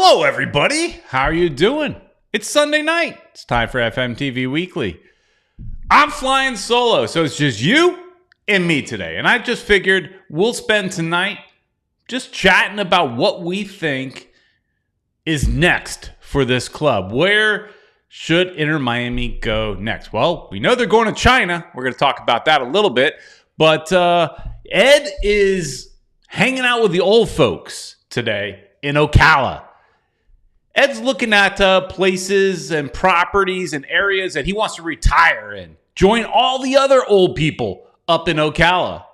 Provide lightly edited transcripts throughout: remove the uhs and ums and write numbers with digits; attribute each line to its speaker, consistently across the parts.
Speaker 1: Hello, everybody. How are you doing? It's Sunday night. It's time for FMTV Weekly. I'm flying solo, so it's just you and me today. And I just figured we'll spend tonight just chatting about what we think is next for this club. Where should Inter Miami go next? Well, we know they're going to China. We're going to talk about that a little bit. But Ed is hanging out with the old folks today in Ocala. Ed's looking at places and properties and areas that he wants to retire in. Join all the other old people up in Ocala.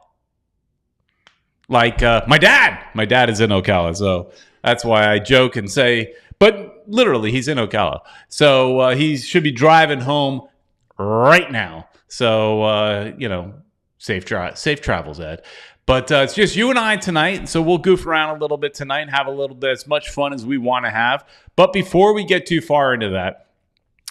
Speaker 1: Like my dad. My dad is in Ocala, so that's why I joke and say, but literally he's in Ocala. So he should be driving home right now. So, safe travels, Ed. But it's just you and I tonight, so we'll goof around a little bit tonight and have a little bit as much fun as we want to have. But before we get too far into that,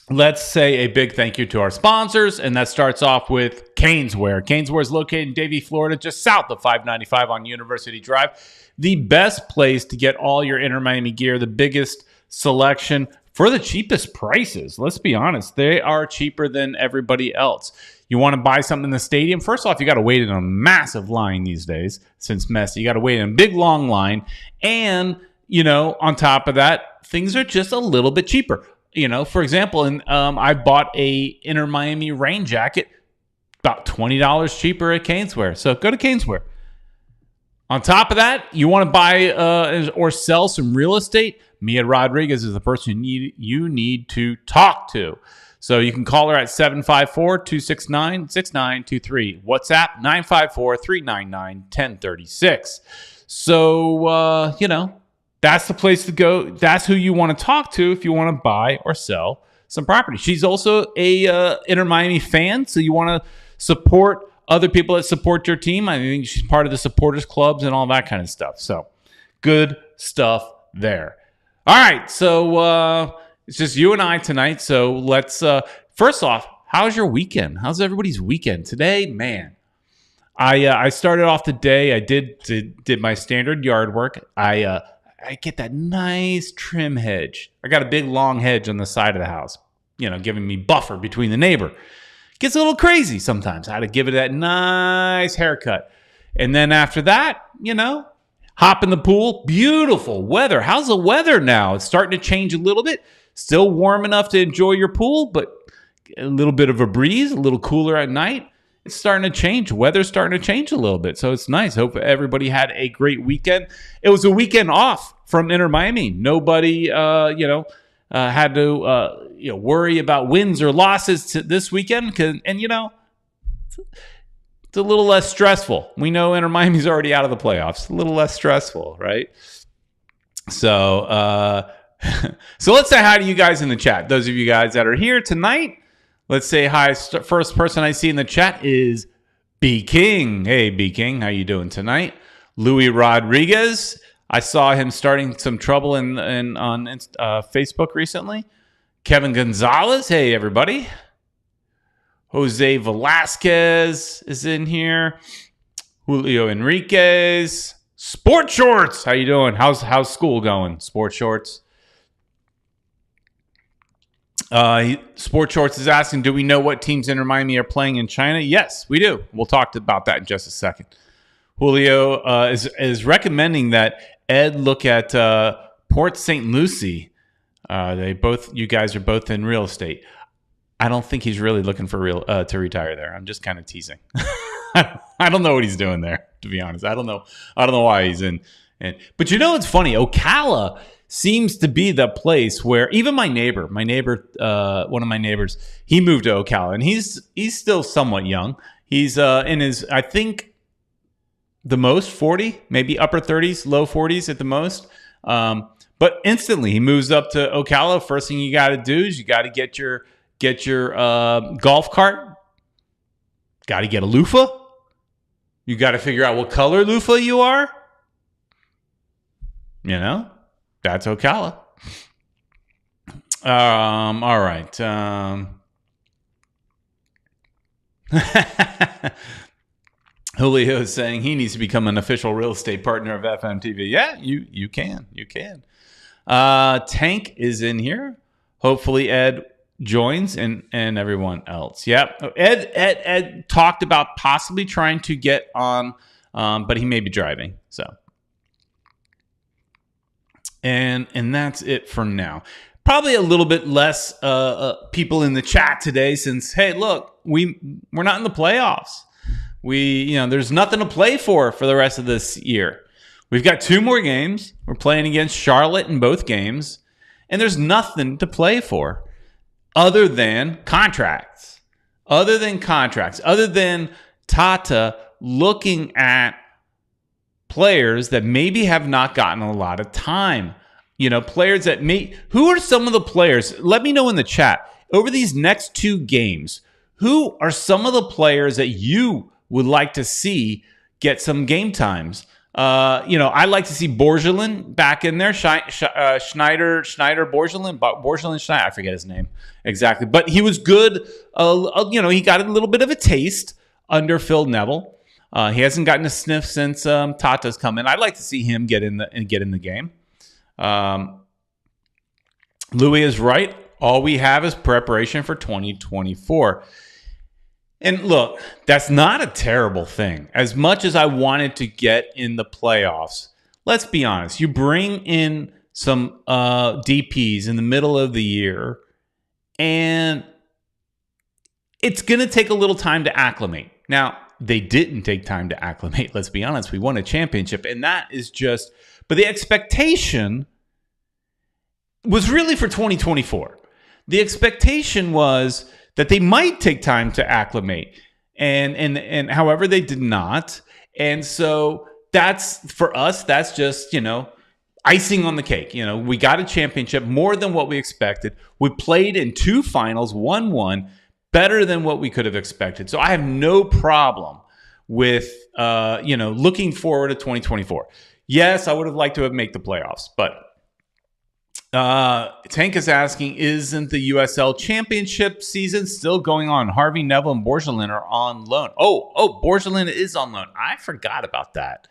Speaker 1: let's say a big thank you to our sponsors, and that starts off with Caneswear. Caneswear is located in Davie, Florida, just south of 595 on University Drive. The best place to get all your Inter Miami gear, the biggest selection for the cheapest prices. Let's be honest, they are cheaper than everybody else. You want to buy something in the stadium? First off, you got to wait in a massive line these days since Messi. You got to wait in a big, long line. And, on top of that, things are just a little bit cheaper. For example, I bought a Inter Miami rain jacket about $20 cheaper at Caneswear. So go to Caneswear. On top of that, you want to buy or sell some real estate? Mia Rodrigues is the person you need to talk to. So you can call her at 754-269-6923. WhatsApp 954-399-1036. So, that's the place to go. That's who you want to talk to if you want to buy or sell some property. She's also a Inter Miami fan, so you want to support other people that support your team. I think she's part of the supporters clubs and all that kind of stuff. So good stuff there. All right, so it's just you and I tonight. So let's first off, how's your weekend? How's everybody's weekend today? Man, I started off the day. I did my standard yard work. I get that nice trim hedge. I got a big long hedge on the side of the house, giving me buffer between the neighbor. Gets a little crazy sometimes. I had to give it that nice haircut. And then after that, hop in the pool. Beautiful weather. How's the weather now? It's starting to change a little bit. Still warm enough to enjoy your pool, but a little bit of a breeze, a little cooler at night. It's starting to change. Weather's starting to change a little bit. So it's nice. Hope everybody had a great weekend. It was a weekend off from Inter Miami. Nobody, had to, worry about wins or losses this weekend. And, it's a little less stressful. We know Inter Miami's already out of the playoffs. A little less stressful, right? So, so let's say hi to you guys in the chat. Those of you guys that are here tonight, let's say hi. First person I see in the chat is B King. Hey, B King, how you doing tonight? Louis Rodrigues. I saw him starting some trouble on Facebook recently. Kevin Gonzalez. Hey, everybody. Jose Velasquez is in here. Julio Enriquez. Sport Shorts. How you doing? How's school going? Sport Shorts. Sport Shorts is asking, do we know what teams Inter Miami are playing in China? Yes, we do. We'll talk about that in just a second. Julio is recommending that Ed look at Port St. Lucie. You guys are both in real estate. I don't think he's really looking for to retire there. I'm just kind of teasing. I don't know what he's doing there, to be honest. I don't know why he's in. But it's funny. Ocala seems to be the place where even my neighbor, one of my neighbors, he moved to Ocala, and he's still somewhat young. He's in his, I think, the most 40, maybe upper 30s, low 40s at the most. But instantly he moves up to Ocala. First thing you got to do is you got to get your golf cart. Got to get a loofah. You got to figure out what color loofah you are. That's Ocala. All right. Julio is saying he needs to become an official real estate partner of FMTV. Yeah, you can. Tank is in here. Hopefully Ed joins and everyone else. Yep. Ed talked about possibly trying to get on, but he may be driving. So, and that's it for now. Probably a little bit less people in the chat today since, hey, look, we're not in the playoffs. There's nothing to play for the rest of this year. We've got 2 more games. We're playing against Charlotte in both games, and there's nothing to play for other than contracts. Other than Tata looking at players that maybe have not gotten a lot of time. Players that who are some of the players? Let me know in the chat. Over these next 2 games, who are some of the players that you would like to see get some game times? I'd like to see Borgelin back in there. Schneider, Borgelin, Schneider. I forget his name exactly, but he was good. He got a little bit of a taste under Phil Neville. He hasn't gotten a sniff since Tata's come in. I'd like to see him get in the game. Louis is right. All we have is preparation for 2024. And look, that's not a terrible thing. As much as I wanted to get in the playoffs, let's be honest. You bring in some DPs in the middle of the year, and it's going to take a little time to acclimate. Now, they didn't take time to acclimate. Let's be honest. We won a championship, and that is just... But the expectation was really for 2024. The expectation was that they might take time to acclimate, and however they did not. And so that's, for us, that's just, icing on the cake. We got a championship, more than what we expected. We played in 2 finals, 1-1, better than what we could have expected. So I have no problem with, looking forward to 2024. Yes, I would have liked to have made the playoffs, but Tank is asking, isn't the USL Championship season still going on? Harvey Neville and Borgelin are on loan. Oh, Borgelin is on loan. I forgot about that.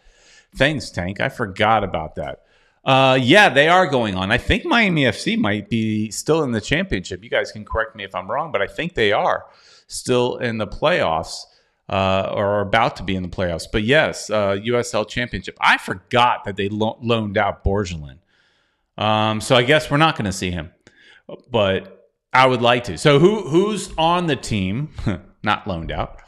Speaker 1: Thanks, Tank. I forgot about that. Yeah, they are going on. I think Miami FC might be still in the championship. You guys can correct me if I'm wrong, but I think they are still in the playoffs. Or are about to be in the playoffs. But yes, USL Championship. I forgot that they loaned out Borgelin. So I guess we're not going to see him. But I would like to. So who's on the team, not loaned out,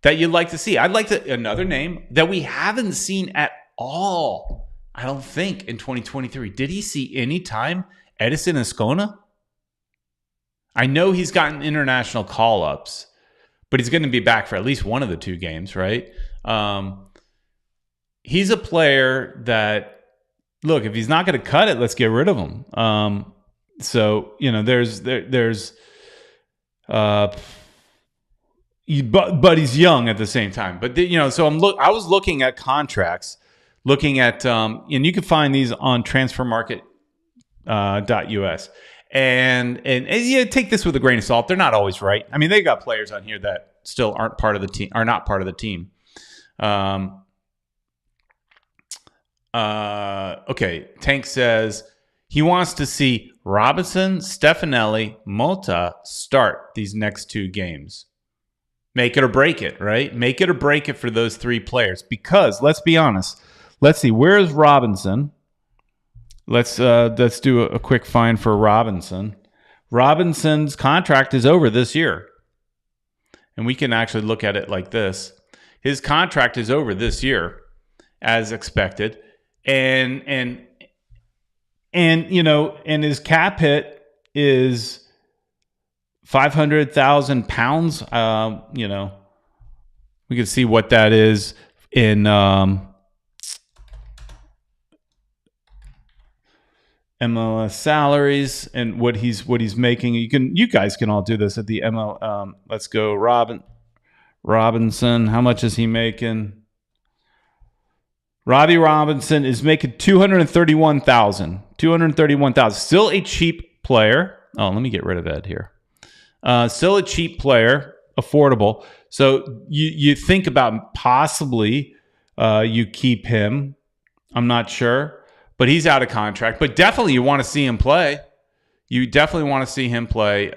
Speaker 1: that you'd like to see? I'd like to... Another name that we haven't seen at all, I don't think, in 2023. Did he see any time? Edison Ascona? I know he's gotten international call-ups, but he's going to be back for at least one of the 2 games, right? He's a player that, look, if he's not going to cut it, let's get rid of him. But he's young at the same time. But so I was looking at contracts, looking at, and you can find these on transfermarket.us. And take this with a grain of salt. They're not always right. I mean, they got players on here that still aren't part of the team, are not part of the team. Okay. Tank says he wants to see Robinson, Stefanelli, Mota start these next 2 games. Make it or break it, right? Make it or break it for those 3 players. Because let's be honest. Let's see. Where is Robinson? Let's do a quick find for Robinson. Robinson's contract is over this year. And we can actually look at it like this. His contract is over this year, as expected. And his cap hit is £500,000. We can see what that is in MLS salaries and what he's making. You guys can all do this at the ML. Let's go, Robinson. How much is he making? Robbie Robinson is making $231,000. $231,000. Still a cheap player. Oh, let me get rid of Ed here. Still a cheap player, affordable. So you think about possibly you keep him. I'm not sure. but he's out of contract. But definitely you want to see him play. You definitely want to see him play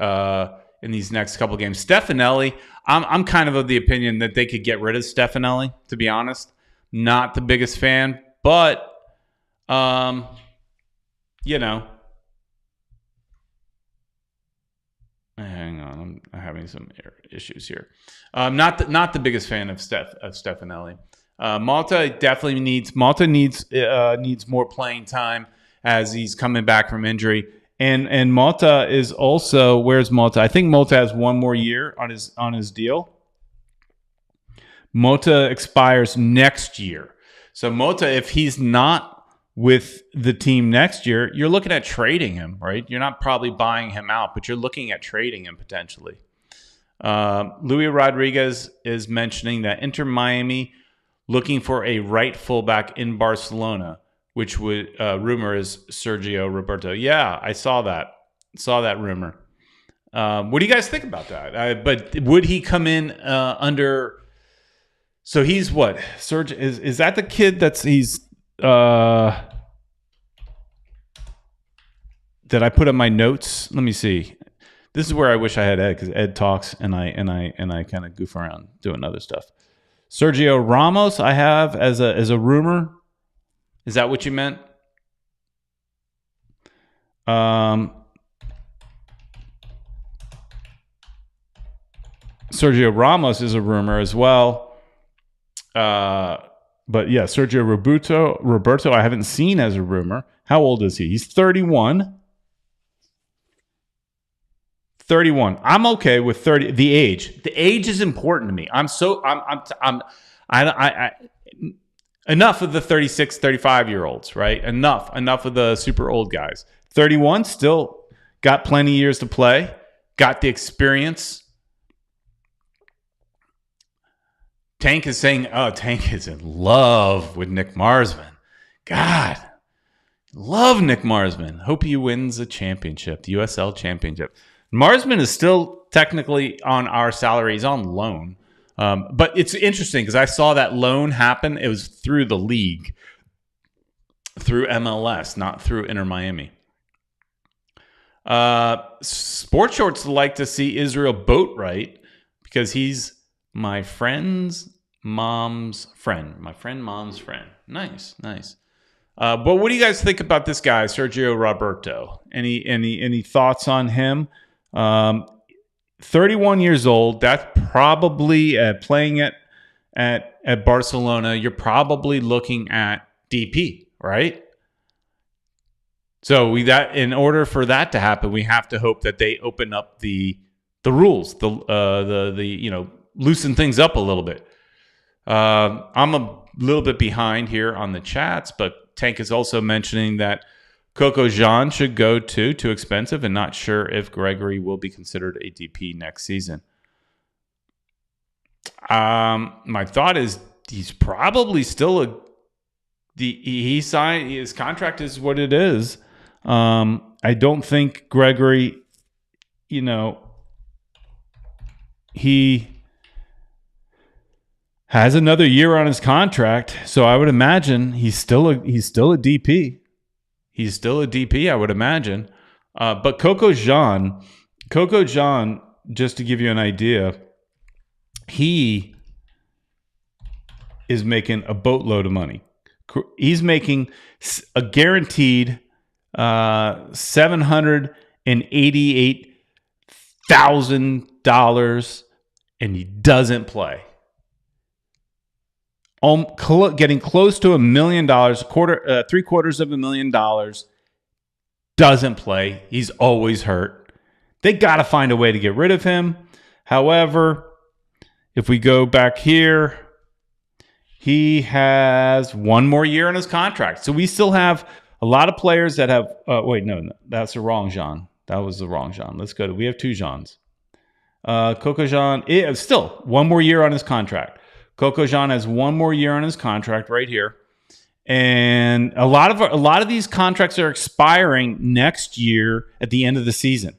Speaker 1: in these next couple games. Stefanelli, I'm kind of the opinion that they could get rid of Stefanelli, to be honest. Not the biggest fan, but, you know. Hang on, I'm having some issues here. Not the biggest fan of Stefanelli. Malta definitely needs more playing time as he's coming back from injury. And Malta is also, where's Malta? I think Malta has one more year on his deal. Malta expires next year. So Malta, if he's not with the team next year, you're looking at trading him, right? You're not probably buying him out, but you're looking at trading him potentially. Luis Rodrigues is mentioning that Inter Miami looking for a right fullback in Barcelona, which would rumor is Sergio Roberto. Yeah, I saw that rumor. What do you guys think about that? But would he come in under? So he's what? Serge is that the kid he's that I put in my notes? Let me see. This is where I wish I had Ed, because Ed talks and I kind of goof around doing other stuff. Sergio Ramos, I have as a rumor. Is that what you meant? Sergio Ramos is a rumor as well. But yeah, Sergio Roberto, I haven't seen as a rumor. How old is he? He's 31. 31. I'm okay with 30. The age. The age is important to me. Enough of the 36, 35-year-olds, right? Enough of the super old guys. 31, still got plenty of years to play. Got the experience. Tank is saying, Tank is in love with Nick Marsman. God, love Nick Marsman. Hope he wins a championship, the USL championship. Marsman is still technically on our salary. He's on loan. But it's interesting because I saw that loan happen. It was through the league, through MLS, not through Inter Miami. Sports Shorts like to see Israel Boatwright because he's my friend's mom's friend. My friend mom's friend. Nice. But what do you guys think about this guy, Sergio Roberto? Any thoughts on him? 31 years old. That's probably playing at Barcelona. You're probably looking at DP, right? So in order for that to happen, we have to hope that they open up the rules, loosen things up a little bit. I'm a little bit behind here on the chats, but Tank is also mentioning that Coco Jean should go too expensive, and not sure if Gregory will be considered a DP next season. My thought is he's probably still he signed, his contract is what it is. I don't think Gregory, he has another year on his contract, so I would imagine he's still a DP. He's still a DP, I would imagine. But Coco Jean, just to give you an idea, he is making a boatload of money. He's making a guaranteed $788,000, and he doesn't play. Getting close to $1 million, $750,000, doesn't play. He's always hurt. They got to find a way to get rid of him. However, if we go back here, he has one more year on his contract. So we still have a lot of players that have. No, that's the wrong Jean. That was the wrong Jean. Let's go. We have two Jeans. Coco Jean, still one more year on his contract. Coco Jean has one more year on his contract right here. And a lot of these contracts are expiring next year at the end of the season.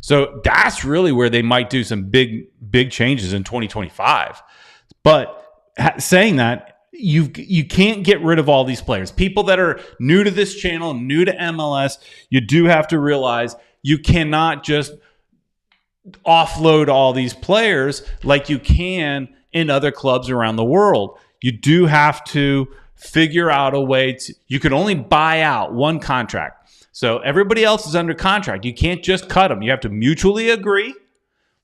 Speaker 1: So that's really where they might do some big changes in 2025. But saying that, you can't get rid of all these players. People that are new to this channel, new to MLS, you do have to realize you cannot just offload all these players like you can in other clubs around the world. You do have to figure out a way to, you can only buy out one contract. So everybody else is under contract. You can't just cut them. You have to mutually agree,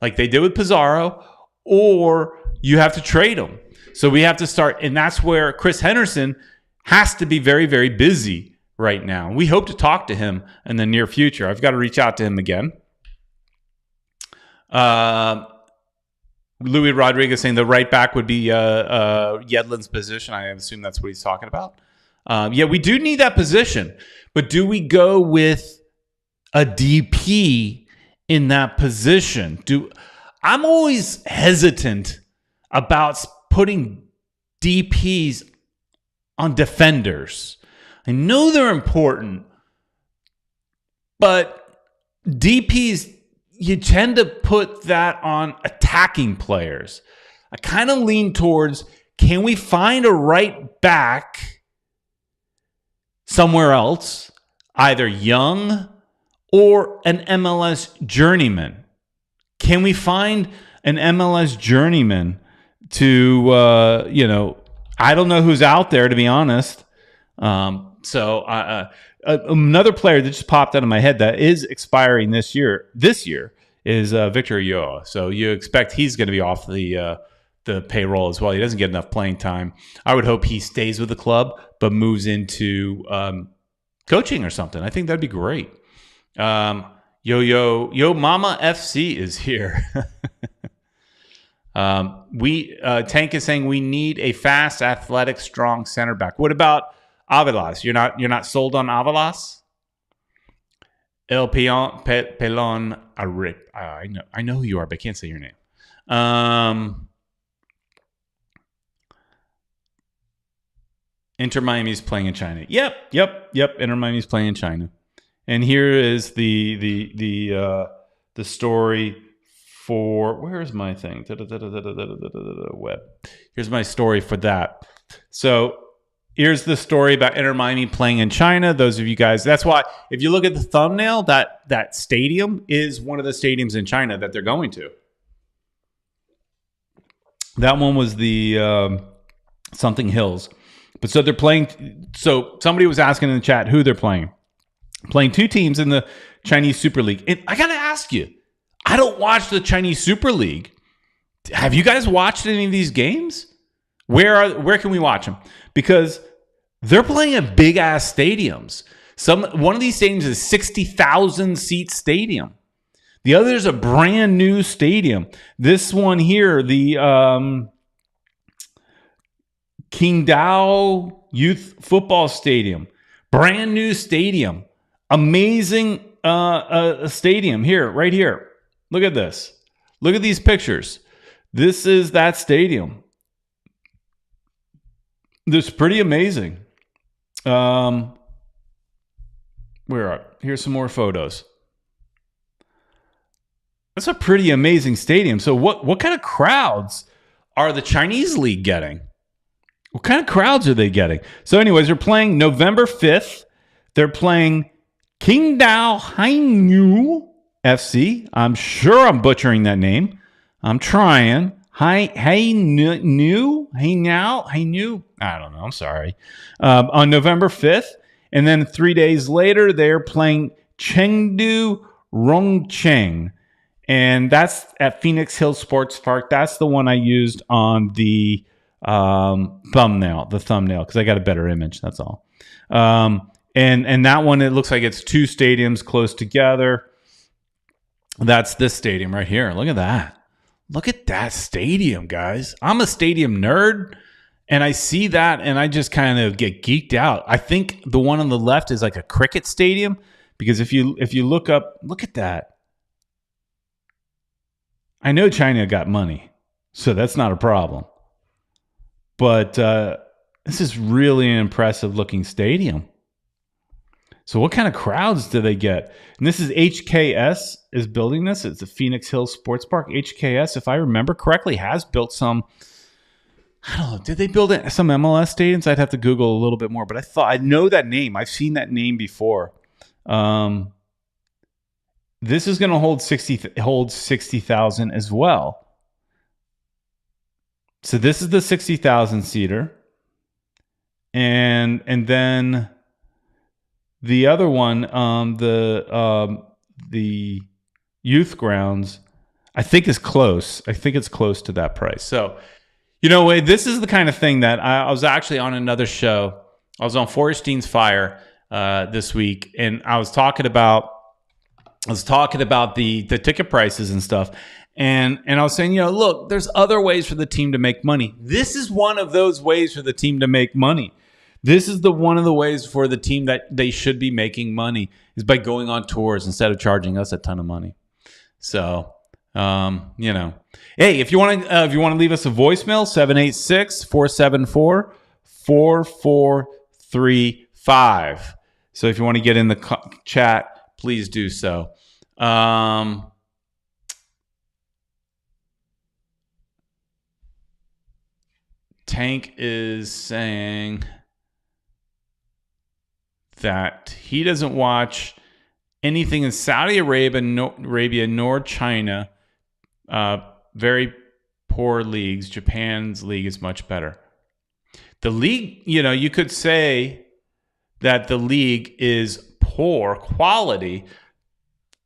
Speaker 1: like they did with Pizarro, or you have to trade them. So we have to start, and that's where Chris Henderson has to be very, very busy right now. We hope to talk to him in the near future. I've got to reach out to him again. Louis Rodrigues saying the right back would be Yedlin's position. I assume that's what he's talking about. Yeah, we do need that position. But do we go with a DP in that position? I'm always hesitant about putting DPs on defenders. I know they're important, but DPs, you tend to put that on attacking players. I kind of lean towards, can we find a right back somewhere else, either young or an MLS journeyman? Can we find an MLS journeyman to, I don't know who's out there, to be honest. Another player that just popped out of my head that is expiring this year is Victor Ulloa. So you expect he's going to be off the payroll as well. He doesn't get enough playing time. I would hope he stays with the club, but moves into coaching or something. I think that'd be great. Yo Mama FC is here. Tank is saying we need a fast, athletic, strong center back. What about Avalos? You're not sold on Avalos? El Pelon Arip. I know who you are, but I can't say your name. Inter Miami's playing in China. Yep. Inter Miami's playing in China. And here is the story for, where is my thing? Web. Here's my story for that. So here's the story about Inter Miami playing in China. Those of you guys, that's why if you look at the thumbnail, that stadium is one of the stadiums in China that they're going to. That one was the something Hills. But so they're playing. So somebody was asking in the chat who they're playing. Playing two teams in the Chinese Super League. And I got to ask you, I don't watch the Chinese Super League. Have you guys watched any of these games? Where can we watch them? Because they're playing at big ass stadiums. One of these stadiums is 60,000 seat stadium. The other is a brand new stadium. This one here, the Qingdao Youth Football Stadium, brand new stadium, amazing stadium here, right here. Look at this. Look at these pictures. This is that stadium. This is pretty amazing. Here's some more photos. That's a pretty amazing stadium. So what kind of crowds are the Chinese league getting? What kind of crowds are they getting? So anyways, they're playing November 5th. They're playing Qingdao Hainu FC. I'm sure I'm butchering that name. I'm trying. Hainu. I don't know. I'm sorry. On November 5th. And then 3 days later, they're playing Chengdu Rongcheng. And that's at Phoenix Hill Sports Park. That's the one I used on the thumbnail, because I got a better image. That's all. And that one, it looks like it's two stadiums close together. That's this stadium right here. Look at that. Look at that stadium, guys. I'm a stadium nerd, and I see that, and I just kind of get geeked out. I think the one on the left is like a cricket stadium, because if you look up, look at that. I know China got money, so that's not a problem. But this is really an impressive looking stadium. So what kind of crowds do they get? And this is HKS is building this. It's the Phoenix Hills Sports Park. HKS, if I remember correctly, has built some I don't know. Did they build some MLS stadiums? I'd have to Google a little bit more, but I know that name. I've seen that name before. This is going to hold 60,000 as well. So this is the 60,000 seater, and then the other one, the youth grounds, I think is close. I think it's close to that price. So, Wade, this is the kind of thing that I was actually on another show. I was on Forrestein's Fire this week, and I was talking about the ticket prices and stuff. And I was saying, look, there's other ways for the team to make money. This is one of those ways for the team to make money. This is one of the ways for the team that they should be making money is by going on tours instead of charging us a ton of money. So, hey, if you want to leave us a voicemail, 786-474-4435. So if you want to get in the chat, please do so. Tank is saying that he doesn't watch anything in Saudi Arabia nor China. Very poor leagues. Japan's league is much better. The league, you could say that the league is poor quality,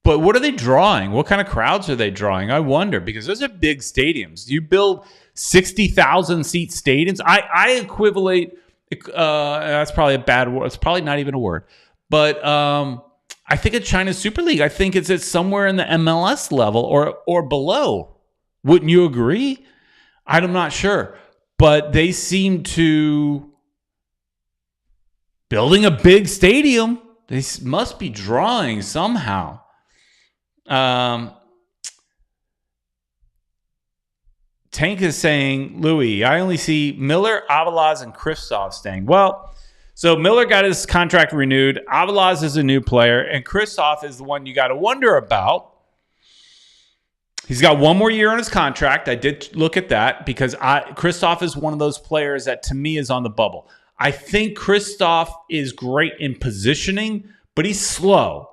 Speaker 1: but what are they drawing? What kind of crowds are they drawing? I wonder, because those are big stadiums. You build 60,000 seat stadiums. I equivalate. That's probably a bad word. It's probably not even a word. But I think at China's Super League, I think it's somewhere in the MLS level or below. Wouldn't you agree? I'm not sure. But they seem to building a big stadium. They must be drawing somehow. Tank is saying, Louis, I only see Miller, Avilas, and Kristoff staying. Well, so Miller got his contract renewed. Avilas is a new player, and Kristoff is the one you got to wonder about. He's got one more year on his contract. I did look at that because Kristoff is one of those players that to me is on the bubble. I think Kristoff is great in positioning, but he's slow.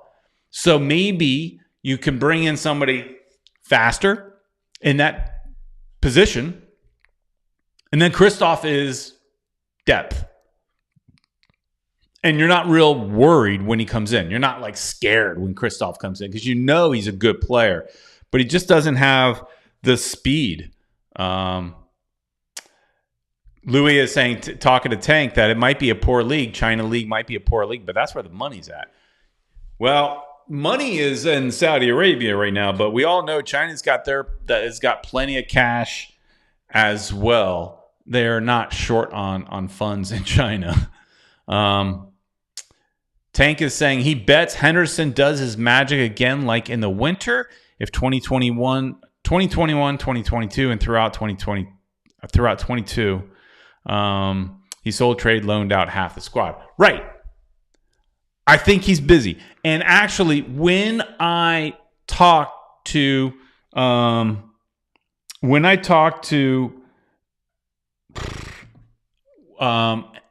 Speaker 1: So maybe you can bring in somebody faster in that position, and then Kristoff is depth. And you're not real worried when he comes in. You're not like scared when Kristoff comes in because he's a good player, but he just doesn't have the speed. Louis is saying, talking to Tank, that it might be a poor league. China League might be a poor league, but that's where the money's at. Well, money is in Saudi Arabia right now, but we all know China's got plenty of cash as well. They're not short on funds in China. Tank is saying he bets Henderson does his magic again like in the winter if 2021, 2022, and throughout 22. He sold, trade, loaned out half the squad. Right. I think he's busy. And actually, when I talked to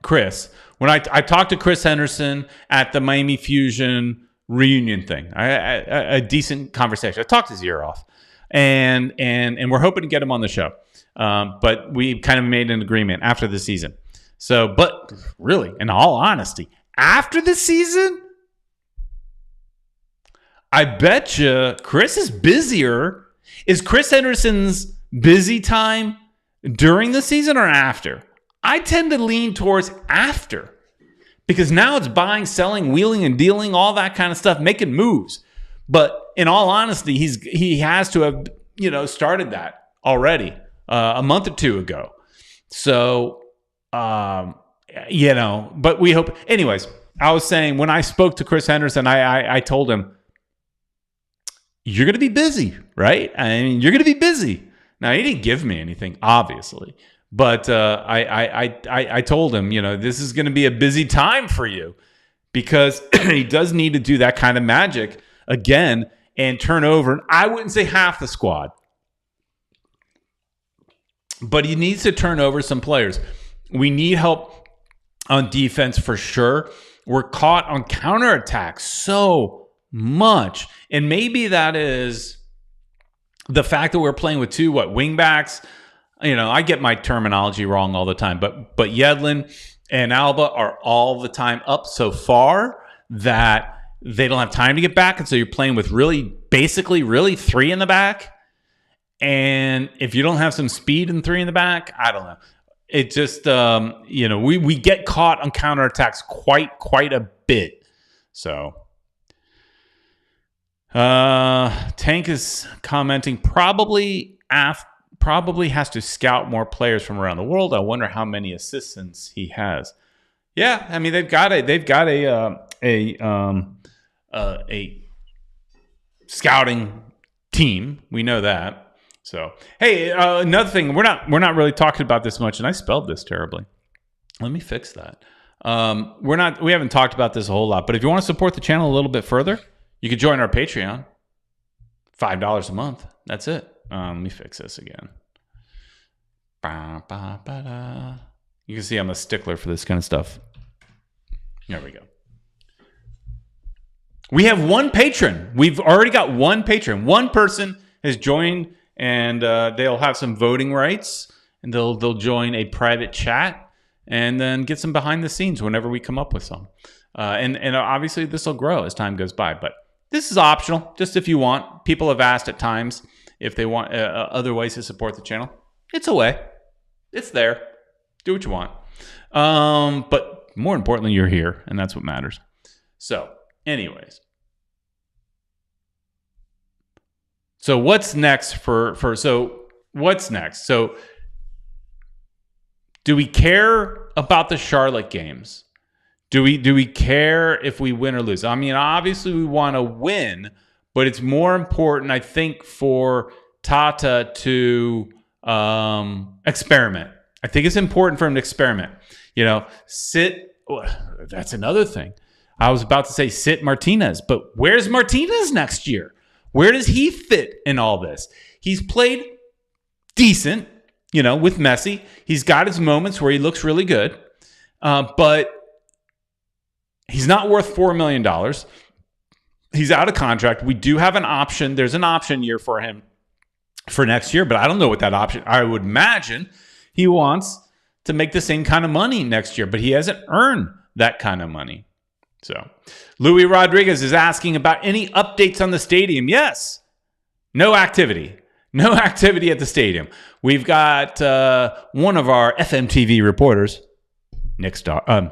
Speaker 1: Chris, when I talked to Chris Henderson at the Miami Fusion reunion thing, a decent conversation. I talked his ear off, and we're hoping to get him on the show. But we kind of made an agreement after the season. So, but really, in all honesty, after the season, I bet you Chris is busier. Is Chris Henderson's busy time during the season or after? I tend to lean towards after, because now it's buying, selling, wheeling and dealing, all that kind of stuff, making moves. But in all honesty, he has to have started that already a month or two ago. So but we hope. Anyways, I was saying when I spoke to Chris Henderson, I told him, you're going to be busy, right? I mean, you're going to be busy. Now, he didn't give me anything, obviously. But I told him, this is going to be a busy time for you, because he does need to do that kind of magic again and turn over. I wouldn't say half the squad. but he needs to turn over some players. We need help on defense for sure. We're caught on counterattacks so much. And maybe that is the fact that we're playing with two wingbacks. I get my terminology wrong all the time, but Yedlin and Alba are all the time up so far that they don't have time to get back. And so you're playing with basically three in the back. And if you don't have some speed in three in the back, I don't know. It just, we get caught on counterattacks quite a bit. So, Tank is commenting, probably has to scout more players from around the world. I wonder how many assistants he has. Yeah, I mean they've got a scouting team. We know that. So, hey, another thing, we're not really talking about this much, and I spelled this terribly. Let me fix that. We haven't talked about this a whole lot, but if you want to support the channel a little bit further, you can join our Patreon. $5 a month. That's it. Let me fix this again. You can see I'm a stickler for this kind of stuff. There we go. We have one patron. We've already got one patron. One person has joined, and they'll have some voting rights, and they'll join a private chat, and then get some behind the scenes whenever we come up with some. And obviously this will grow as time goes by, but this is optional, just if you want. People have asked at times if they want other ways to support the channel. It's a way. It's there. Do what you want. But more importantly, you're here, and that's what matters. So, anyways. So what's next what's next? So do we care about the Charlotte games? Do we care if we win or lose? I mean, obviously we want to win, but it's more important, I think, for Tata to experiment. I think it's important for him to experiment. That's another thing. I was about to say sit Martinez, but where's Martinez next year? Where does he fit in all this? He's played decent, with Messi. He's got his moments where he looks really good, but he's not worth $4 million. He's out of contract. We do have an option. There's an option year for him for next year, but I don't know what that option. I would imagine he wants to make the same kind of money next year, but he hasn't earned that kind of money. So, Louis Rodrigues is asking about any updates on the stadium. Yes. No activity. No activity at the stadium. We've got one of our FMTV reporters, Ed's daughter,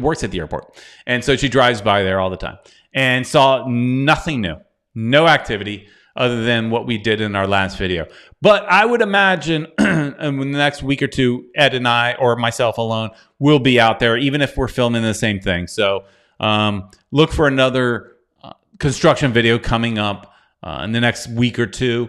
Speaker 1: works at the airport. And so she drives by there all the time and saw nothing new. No activity other than what we did in our last video. But I would imagine in the next week or two, Ed and I, or myself alone, will be out there, even if we're filming the same thing. So look for another construction video coming up in the next week or two.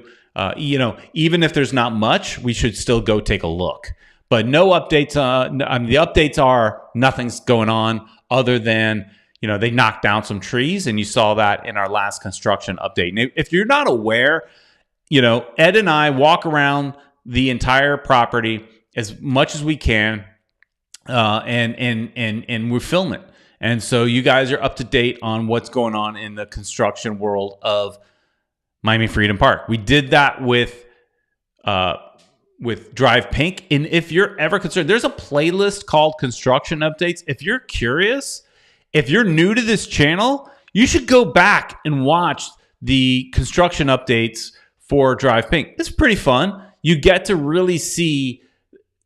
Speaker 1: Even if there's not much, we should still go take a look. But no updates. The updates are nothing's going on other than they knocked down some trees, and you saw that in our last construction update. And if you're not aware, Ed and I walk around the entire property as much as we can, and we film it. And so you guys are up to date on what's going on in the construction world of Miami Freedom Park. We did that with Drive Pink. And if you're ever concerned, there's a playlist called Construction Updates. If you're curious, if you're new to this channel, you should go back and watch the construction updates for Drive Pink. It's pretty fun. You get to really see,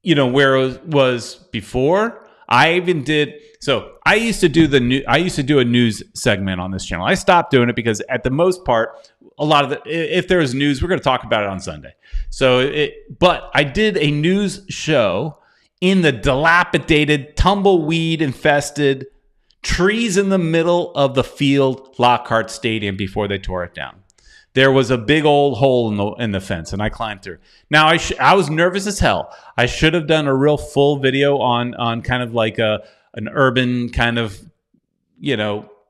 Speaker 1: where it was before. I used to do a news segment on this channel. I stopped doing it because at the most part, if there was news, we're going to talk about it on Sunday. But I did a news show in the dilapidated, tumbleweed infested, trees in the middle of the field Lockhart Stadium before they tore it down. There was a big old hole in the fence, and I climbed through. Now, I was nervous as hell. I should have done a real full video on kind of like an urban kind of,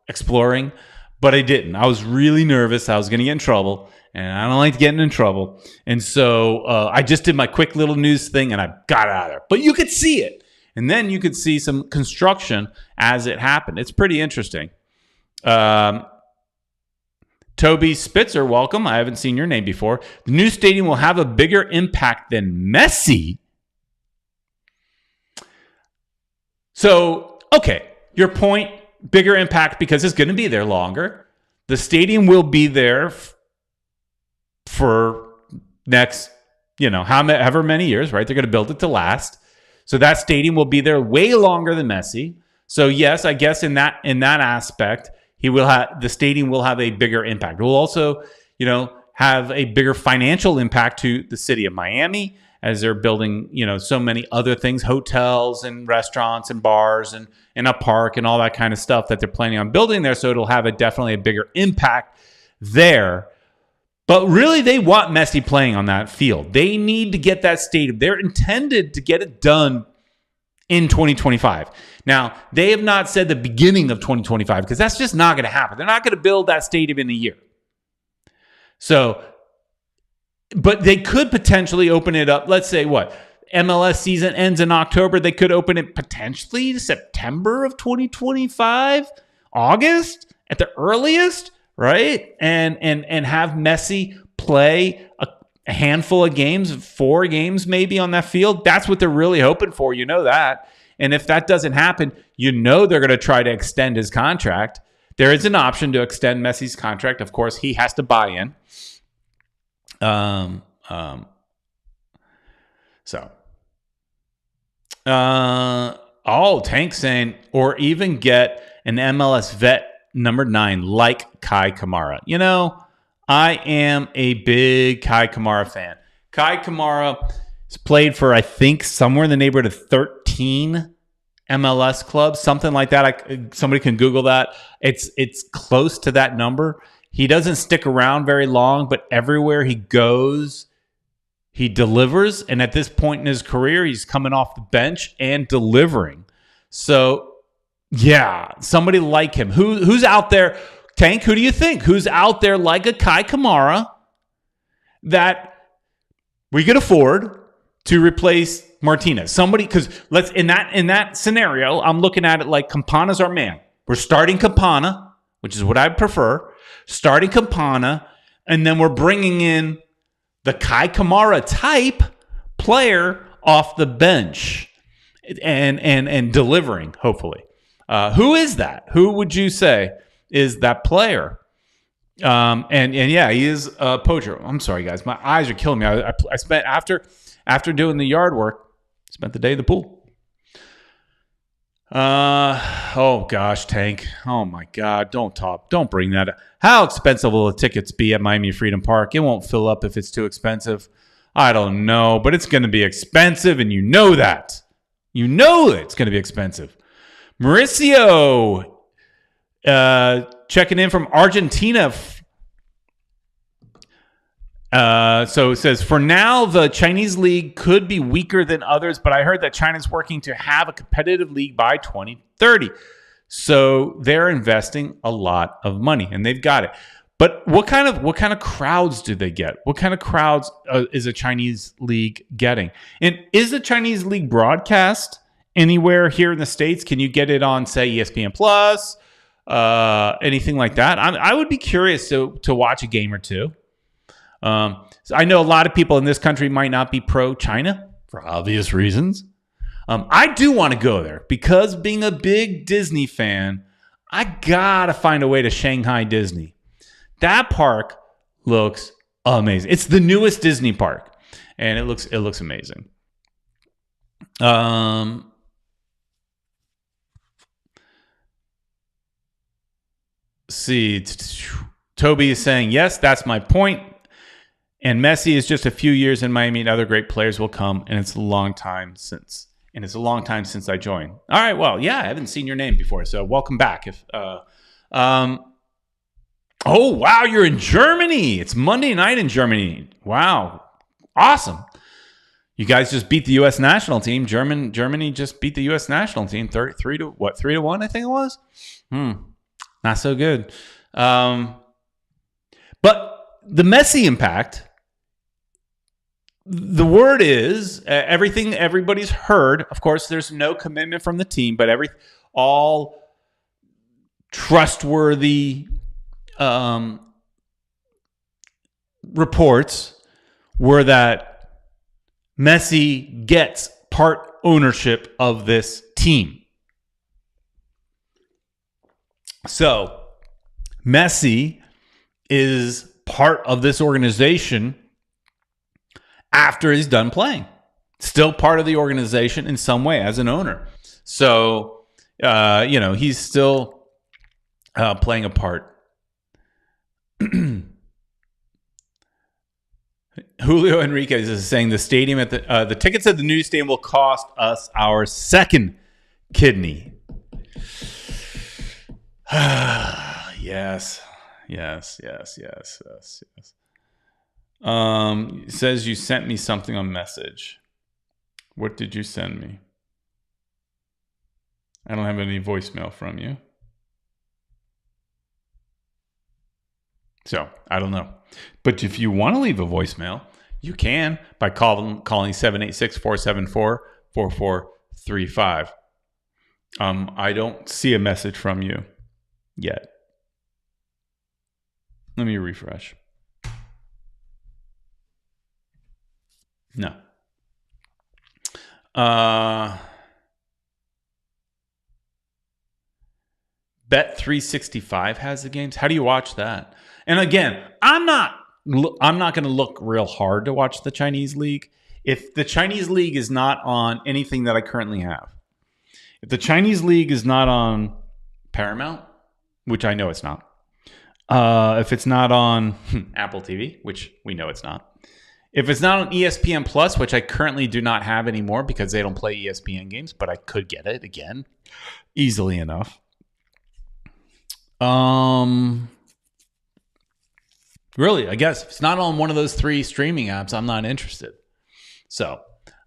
Speaker 1: exploring. but I didn't. I was really nervous. I was going to get in trouble, and I don't like getting in trouble. And so I just did my quick little news thing, and I got out of there. But you could see it. And then you could see some construction as it happened. It's pretty interesting. Toby Spitzer, welcome. I haven't seen your name before. The new stadium will have a bigger impact than Messi. So, okay, your point, bigger impact because it's going to be there longer. The stadium will be there for next, however many years, right? They're going to build it to last. So that stadium will be there way longer than Messi. So yes, I guess in that aspect, the stadium will have a bigger impact. It will also, have a bigger financial impact to the city of Miami as they're building, so many other things, hotels and restaurants and bars and a park and all that kind of stuff that they're planning on building there. So it'll have definitely a bigger impact there. But really, they want Messi playing on that field. They need to get that stadium. They're intended to get it done in 2025. Now, they have not said the beginning of 2025 because that's just not going to happen. They're not going to build that stadium in a year. So, but they could potentially open it up. Let's say MLS season ends in October. They could open it potentially September of 2025, August at the earliest, right? And have Messi play a handful of games, 4 games maybe on that field. That's what they're really hoping for. You know that. And if that doesn't happen, they're going to try to extend his contract. There is an option to extend Messi's contract. Of course, he has to buy in. Tank saying, or even get an MLS vet number 9 like Kai Kamara. I am a big Kai Kamara fan. Kai Kamara has played for, I think, somewhere in the neighborhood of 13 MLS clubs, something like that. Somebody can Google that. It's close to that number. He doesn't stick around very long, but everywhere he goes, he delivers. And at this point in his career, he's coming off the bench and delivering. So, yeah, somebody like him. Who's out there? Tank, who do you think? Who's out there like a Kai Kamara that we could afford to replace Martinez? Somebody, because in that scenario, I'm looking at it like Campana's our man. We're starting Campana, which is what I prefer. Starting Campana, and then we're bringing in the Kai Kamara type player off the bench and delivering, hopefully. Who is that? Who would you say is that player? And yeah, he is a poacher. I'm sorry, guys. My eyes are killing me. I spent, after doing the yard work, spent the day at the pool. Oh gosh, Tank. Oh my God, don't bring that up. How expensive will the tickets be at Miami Freedom Park? It won't fill up if it's too expensive. I don't know, but it's going to be expensive, and you know that. You know it's going to be expensive. Mauricio, checking in from Argentina. So it says, for now, the Chinese league could be weaker than others, but I heard that China's working to have a competitive league by 2030. So they're investing a lot of money, and they've got it. But what kind of crowds do they get? What kind of crowds is a Chinese league getting? And is the Chinese league broadcast anywhere here in the States? Can you get it on, say, ESPN Plus, anything like that? I would be curious to watch a game or two. So I know a lot of people in this country might not be pro-China for obvious reasons. I do want to go there because being a big Disney fan, I gotta find a way to Shanghai Disney. That park looks amazing. It's the newest Disney park, and it looks amazing. See, Toby is saying, yes, that's my point. And Messi is just a few years in Miami, and other great players will come. And it's a long time since I joined. All right, well, yeah, I haven't seen your name before, so welcome back. Oh wow, you're in Germany. It's Monday night in Germany. Wow, awesome. You guys just beat the U.S. national team. Germany just beat the U.S. national team 3-1, I think it was. Not so good. But the Messi impact, the word is everything everybody's heard. Of course, there's no commitment from the team, but all trustworthy reports were that Messi gets part ownership of this team. So Messi is part of this organization after he's done playing. Still part of the organization in some way as an owner. So, he's still playing a part. Julio Enriquez is saying the stadium the tickets at the new stadium will cost us our second kidney. Yes. It says you sent me something on message. What did you send me? I don't have any voicemail from you. So, I don't know. But if you want to leave a voicemail, you can by calling 786-474-4435. I don't see a message from you yet. Let me refresh. No. Bet365 has the games. How do you watch that? And again, I'm not going to look real hard to watch the Chinese league. If the Chinese league is not on anything that I currently have, if the Chinese league is not on Paramount, which I know it's not, if it's not on Apple TV, which we know it's not, if it's not on ESPN Plus, which I currently do not have anymore because they don't play ESPN games, but I could get it again easily enough. Really, I guess if it's not on one of those three streaming apps, I'm not interested. So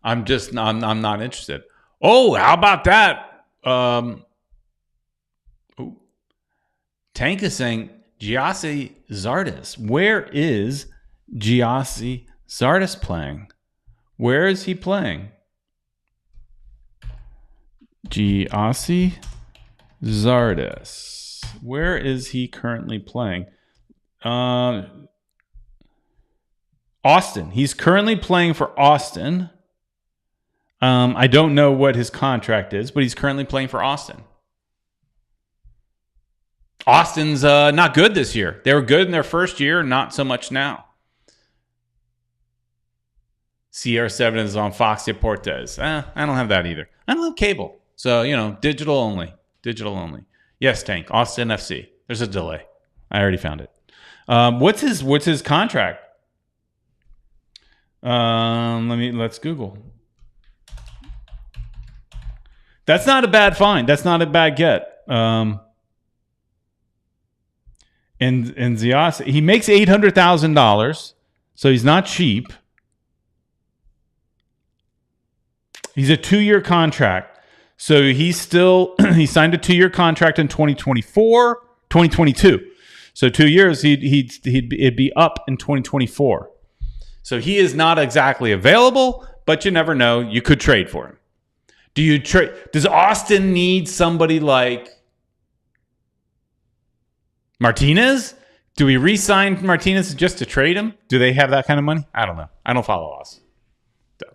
Speaker 1: I'm not interested. Oh, how about that? Tank is saying Giassi Zardes. Where is Giassi Zardes playing? Where is he playing? Giassi Zardes. Where is he currently playing? Austin. He's currently playing for Austin. I don't know what his contract is, but he's currently playing for Austin. Austin's not good this year. They were good in their first year, not so much now. CR7 is on Fox Deportes. I don't have that either. I don't have cable. So, digital only. Digital only. Yes, Tank. Austin FC. There's a delay. I already found it. What's his contract? Let's Google. That's not a bad find. That's not a bad get. And Zias, he makes $800,000, so he's not cheap. He's a 2-year contract. So he signed a 2-year contract in 2022. So 2 years, it'd be up in 2024. So he is not exactly available, but you never know. You could trade for him. Does Austin need somebody like Martinez? Do we re-sign Martinez just to trade him? Do they have that kind of money? I don't know. I don't follow Austin. So.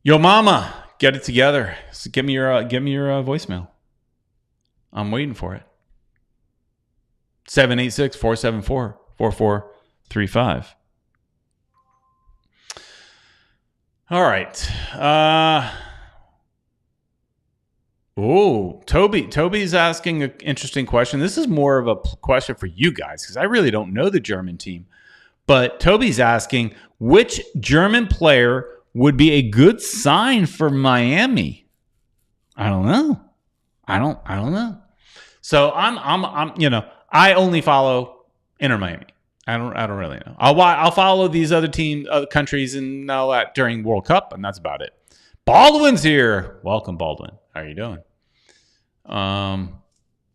Speaker 1: Yo, mama, get it together. So give me your voicemail. I'm waiting for it. 786-474-4435. All right. Toby's asking an interesting question. This is more of a question for you guys because I really don't know the German team. But Toby's asking, which German player would be a good sign for Miami? I don't know. I don't know. So I'm I only follow Inter Miami. I don't really know. I'll follow these other countries and all that during World Cup, and that's about it. Baldwin's here. Welcome, Baldwin. How are you doing?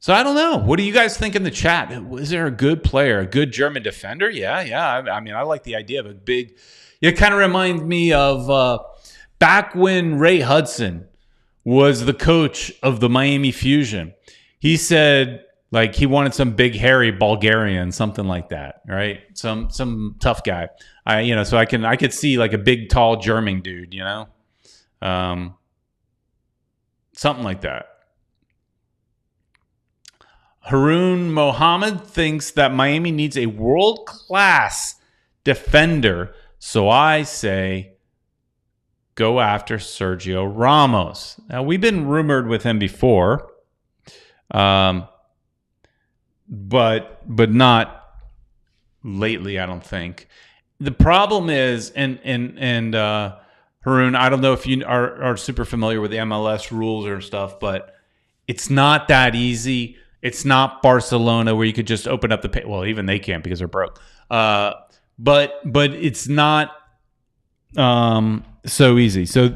Speaker 1: So I don't know. What do you guys think in the chat? Is there a good player, a good German defender? Yeah. I mean, I like the idea of a big. It kind of reminds me of back when Ray Hudson was the coach of the Miami Fusion. He said like he wanted some big hairy Bulgarian, something like that, right? Some tough guy. So I could see like a big tall German dude, something like that. Haroon Mohammed thinks that Miami needs a world-class defender. So I say go after Sergio Ramos. Now, we've been rumored with him before, but not lately, I don't think. The problem is, and Haroon, I don't know if you are super familiar with the MLS rules or stuff, but it's not that easy. It's not Barcelona where you could just open up the pay. Well, even they can't because they're broke. But it's not so easy. So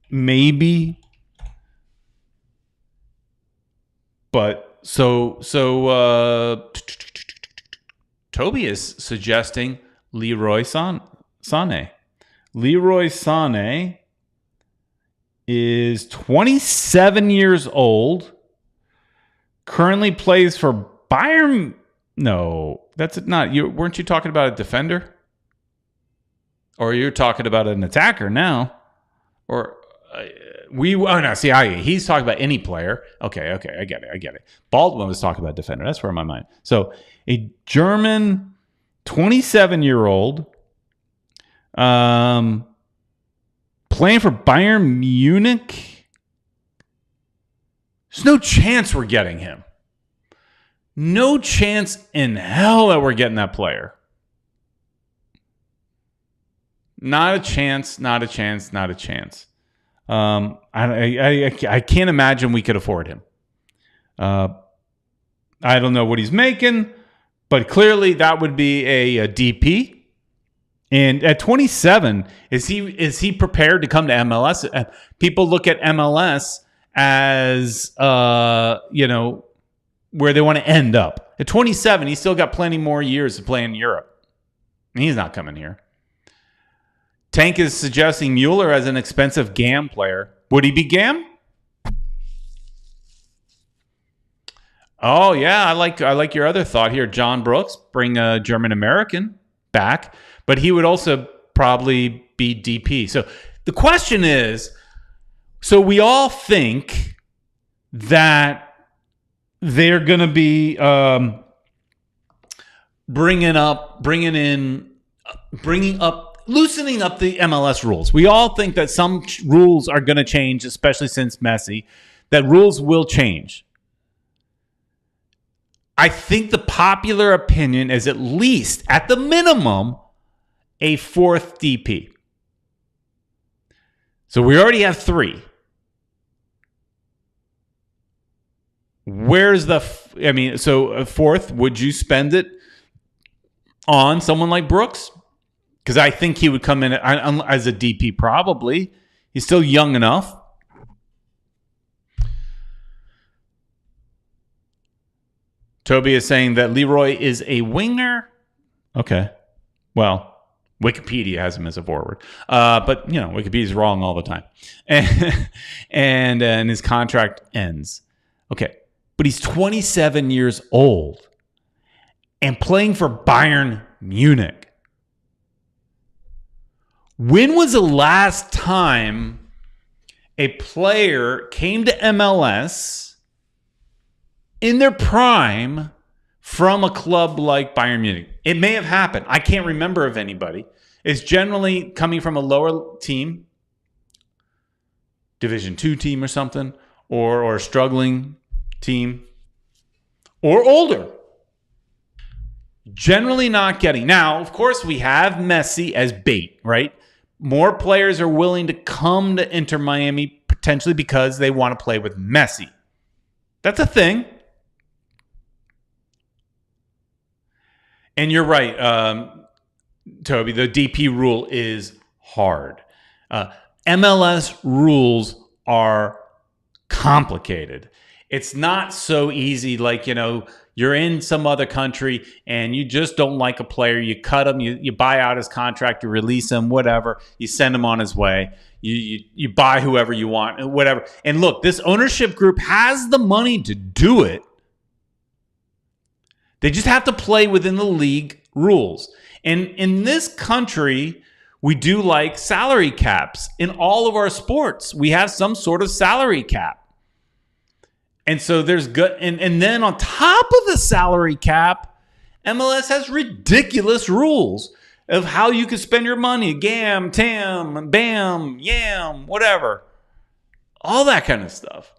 Speaker 1: maybe, but so Toby is suggesting Leroy Sané. Leroy Sané is 27 years old. Currently plays for Bayern. No, that's not you. Weren't you talking about a defender? Or you're talking about an attacker now? Or he's talking about any player. Okay, I get it. Baldwin was talking about defender. That's where my mind. So a German 27-year-old playing for Bayern Munich. There's no chance we're getting him. No chance in hell that we're getting that player. Not a chance. I can't imagine we could afford him. I don't know what he's making, but clearly that would be a DP. And at 27, is he prepared to come to MLS? People look at MLS as where they want to end up. At 27, he's still got plenty more years to play in Europe. And he's not coming here. Tank is suggesting Mueller as an expensive GAM player. Would he be GAM? Oh yeah, I like your other thought here. John Brooks, bring a German American back, but he would also probably be DP. So the question is, so we all think that they're going to be loosening up the MLS rules. We all think that some rules are going to change, especially since Messi, that rules will change. I think the popular opinion is at least, at the minimum, a fourth DP. So we already have three. Where's so fourth, would you spend it on someone like Brooks? Because I think he would come in as a DP probably. He's still young enough. Toby is saying that Leroy is a winger. Okay. Well, Wikipedia has him as a forward. But, Wikipedia is wrong all the time. And his contract ends. Okay. But he's 27 years old and playing for Bayern Munich. When was the last time a player came to MLS in their prime from a club like Bayern Munich? It may have happened. I can't remember of anybody. It's generally coming from a lower team, Division II team or something, or a struggling team, or older. Generally not getting. Now, of course, we have Messi as bait, right? More players are willing to come to Inter Miami potentially because they want to play with Messi. That's a thing. And you're right, Toby, the DP rule is hard. MLS rules are complicated. It's not so easy. Like, you're in some other country and you just don't like a player. You cut him, you buy out his contract, you release him, whatever. You send him on his way. You buy whoever you want, whatever. And look, this ownership group has the money to do it. They just have to play within the league rules. And in this country, we do like salary caps. In all of our sports, we have some sort of salary cap. And so there's good. And then on top of the salary cap, MLS has ridiculous rules of how you can spend your money. Gam, tam, bam, yam, whatever. All that kind of stuff.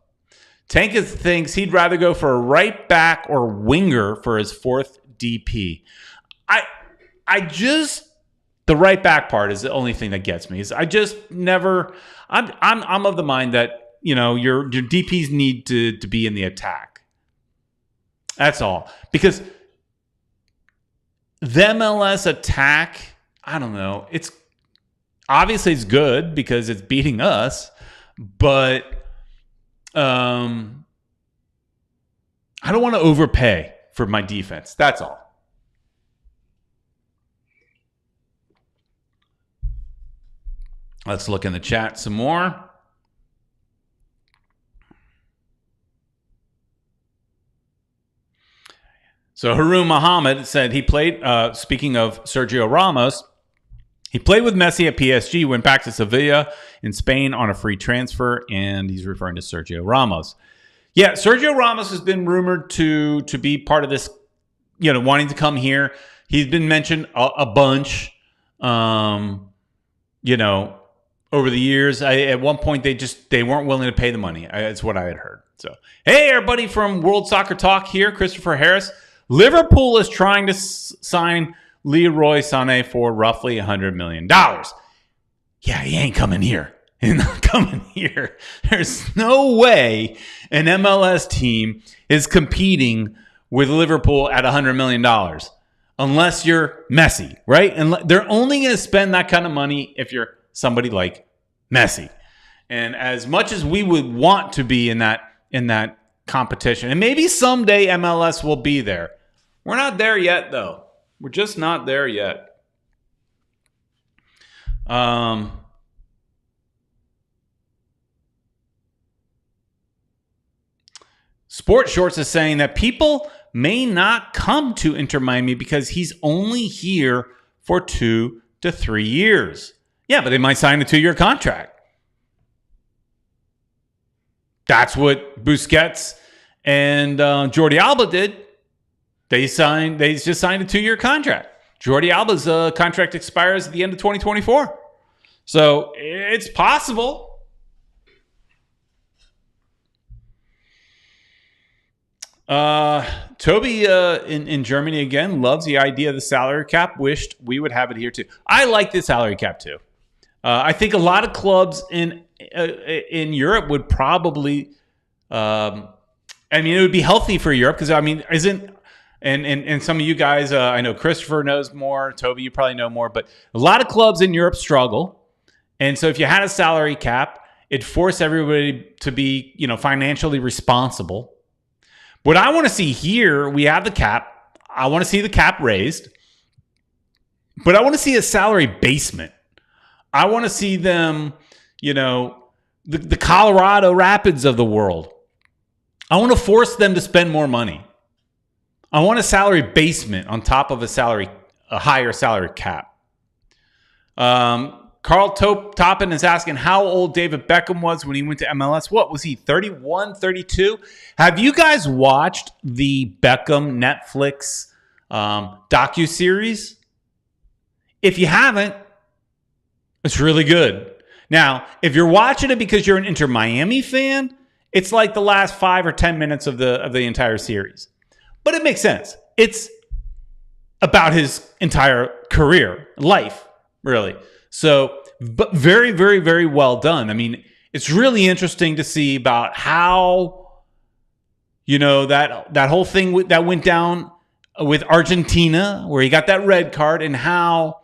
Speaker 1: Tanka thinks he'd rather go for a right back or winger for his fourth DP. The right back part is the only thing that gets me. I'm of the mind that your DPs need to be in the attack. That's all. Because the MLS attack, I don't know. It's obviously it's good because it's beating us, but I don't want to overpay for my defense. That's all. Let's look in the chat some more. So Haroon Mohammed said he played, speaking of Sergio Ramos, he played with Messi at PSG, went back to Sevilla in Spain on a free transfer, and he's referring to Sergio Ramos. Yeah, Sergio Ramos has been rumored to be part of this, wanting to come here. He's been mentioned a bunch, over the years. At one point, they weren't willing to pay the money. That's what I had heard. So, hey, everybody from World Soccer Talk here, Christopher Harris. Liverpool is trying to sign Leroy Sané for roughly $100 million. Yeah, he ain't coming here. He's not coming here. There's no way an MLS team is competing with Liverpool at $100 million unless you're Messi, right? And they're only going to spend that kind of money if you're somebody like Messi. And as much as we would want to be in that competition, and maybe someday MLS will be there, we're not there yet, though. We're just not there yet. Sport Shorts is saying that people may not come to Inter Miami because he's only here for 2 to 3 years. Yeah, but they might sign a 2-year contract. That's what Busquets and Jordi Alba did. They just signed a 2-year contract. Jordi Alba's contract expires at the end of 2024. So it's possible. Toby in Germany again loves the idea of the salary cap. Wished we would have it here too. I like the salary cap too. I think a lot of clubs in Europe would probably. It would be healthy for Europe because and some of you guys, I know Christopher knows more. Toby, you probably know more, but a lot of clubs in Europe struggle. And so if you had a salary cap, it'd force everybody to be, financially responsible. What I want to see here, we have the cap. I want to see the cap raised, but I want to see a salary basement. I want to see them, the Colorado Rapids of the world. I want to force them to spend more money. I want a salary basement on top of a higher salary cap. Carl Toppin is asking how old David Beckham was when he went to MLS. What was he, 31, 32? Have you guys watched the Beckham Netflix docuseries? If you haven't, it's really good. Now, if you're watching it because you're an Inter Miami fan, it's like the last 5 or 10 minutes of the entire series. But it makes sense. It's about his entire career, life, really. So, but very, very, very well done. I mean, it's really interesting to see about how, that whole thing that went down with Argentina, where he got that red card, and how,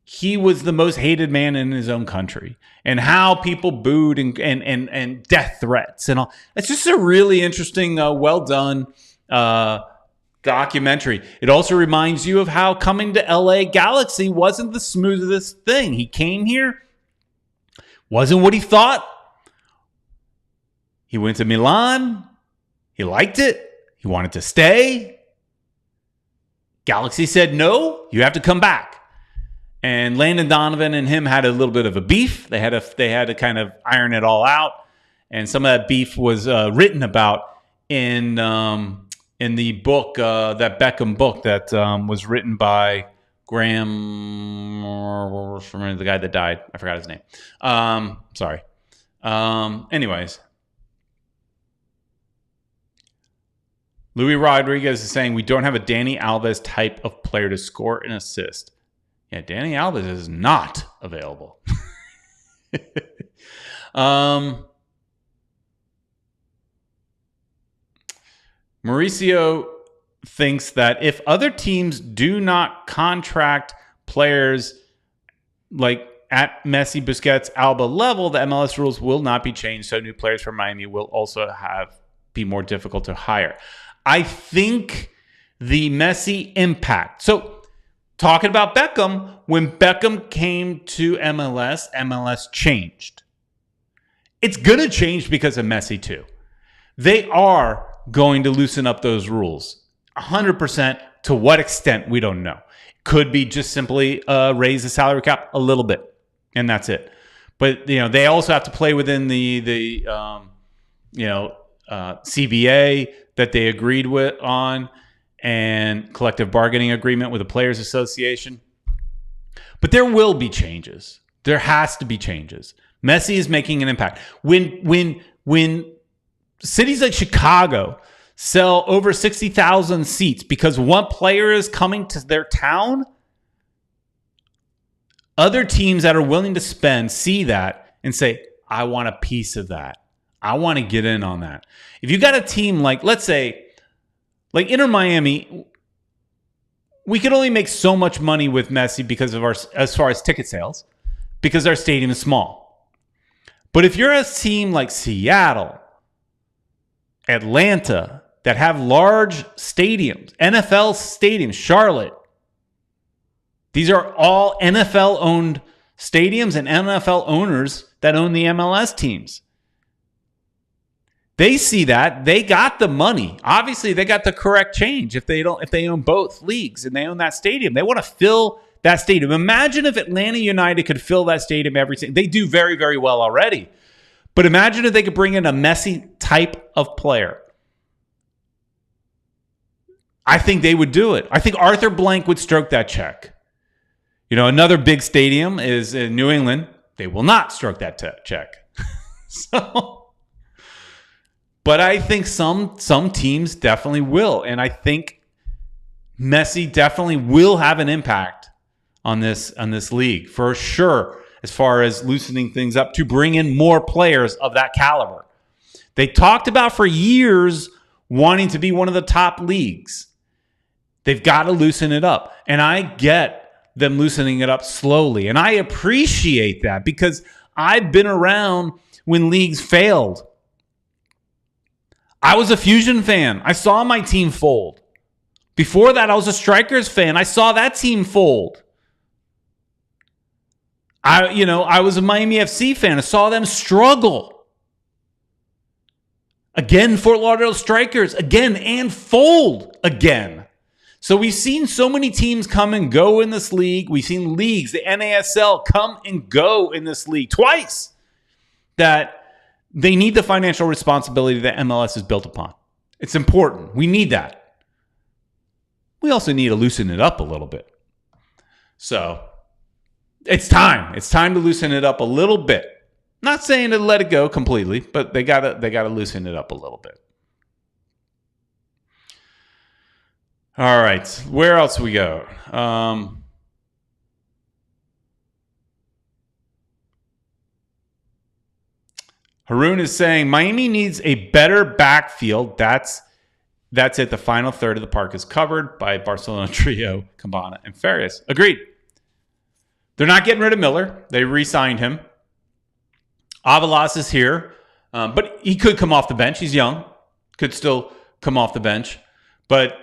Speaker 1: he was the most hated man in his own country, and how people booed and death threats and all. It's just a really interesting, well done documentary. It also reminds you of how coming to LA Galaxy wasn't the smoothest thing. He came here, wasn't what he thought. He went to Milan. He liked it. He wanted to stay. Galaxy said, no, you have to come back. And Landon Donovan and him had a little bit of a beef. They had to kind of iron it all out. And some of that beef was written about in the book, that Beckham book that was written by Graham, the guy that died. I forgot his name. Sorry. Anyways. Louis Rodrigues is saying we don't have a Dani Alves type of player to score and assist. Yeah, Dani Alves is not available. Mauricio thinks that if other teams do not contract players like at Messi, Busquets, Alba level, the MLS rules will not be changed, so new players from Miami will also be more difficult to hire. I think the Messi impact. So talking about Beckham, when Beckham came to MLS, MLS changed. It's going to change because of Messi too. They are going to loosen up those rules. 100%. To what extent, we don't know. Could be just simply raise the salary cap a little bit, and that's it. But they also have to play within the CBA that they agreed with on, and collective bargaining agreement with the Players Association. But there will be changes. There has to be changes. Messi is making an impact. When cities like Chicago sell over 60,000 seats because one player is coming to their town, other teams that are willing to spend see that and say, I want a piece of that. I want to get in on that. If you got a team like, let's say, like Inter Miami, we could only make so much money with Messi because of as far as ticket sales, because our stadium is small. But if you're a team like Seattle, Atlanta, that have large stadiums, NFL stadiums, Charlotte, these are all NFL-owned stadiums and NFL owners that own the MLS teams. They see that. They got the money. Obviously, they got the correct change if they own both leagues and they own that stadium. They want to fill that stadium. Imagine if Atlanta United could fill that stadium every single. They do very, very well already. But imagine if they could bring in a Messi type of player. I think they would do it. I think Arthur Blank would stroke that check. Another big stadium is in New England. They will not stroke that check. But I think some teams definitely will. And I think Messi definitely will have an impact on this league for sure, as far as loosening things up to bring in more players of that caliber. They talked about for years wanting to be one of the top leagues. They've got to loosen it up. And I get them loosening it up slowly. And I appreciate that because I've been around when leagues failed. I was a Fusion fan. I saw my team fold. Before that, I was a Strikers fan. I saw that team fold. I was a Miami FC fan. I saw them struggle. Again, Fort Lauderdale Strikers. Again, and fold again. So we've seen so many teams come and go in this league. We've seen leagues, the NASL, come and go in this league twice, that they need the financial responsibility that MLS is built upon. It's important. We need that. We also need to loosen it up a little bit. So it's time. It's time to loosen it up a little bit. Not saying to let it go completely, but they gotta loosen it up a little bit. All right. Where else we go? Haroon is saying Miami needs a better backfield. That's it. The final third of the park is covered by Barcelona trio, Cabana, and Farias. Agreed. They're not getting rid of Miller. They re-signed him. Avalos is here, but he could come off the bench. He's young. Could still come off the bench. But